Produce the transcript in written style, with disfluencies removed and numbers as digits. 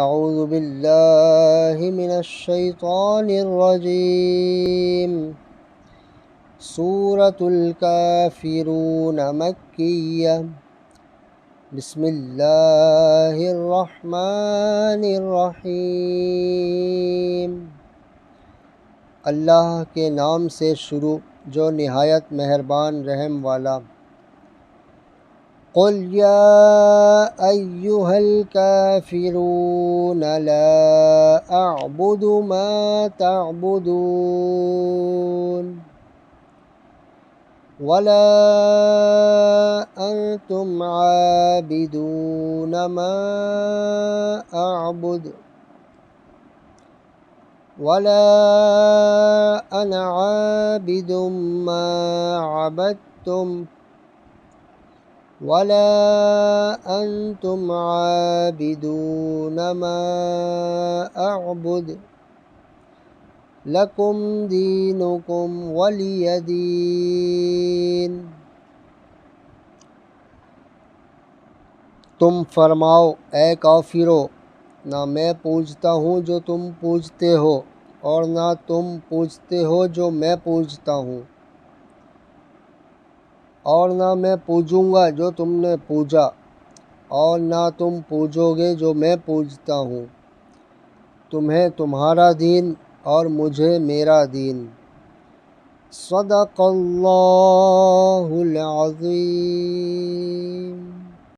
أعوذ بالله من الشيطان الرجيم سورة الكافرون مكية بسم الله الرحمن الرحیم۔ اللہ کے نام سے شروع جو نہایت مہربان رحم والا۔ قل یا ایہا الکافرون لا اعبد ما تعبدون ولا انتم عابدون ما اعبد ولا انا عابد ما عبدتم ولا انتم عابدون ما اعبد لکم دینکم ولی دین۔ تم فرماؤ اے کافرو، نہ میں پوجتا ہوں جو تم پوجتے ہو اور نہ تم پوجتے ہو جو میں پوجتا ہوں، اور نہ میں پوجوں گا جو تم نے پوجا، اور نہ تم پوجو گے جو میں پوجتا ہوں۔ تمہیں تمہارا دین اور مجھے میرا دین۔ صدق اللہ العظیم۔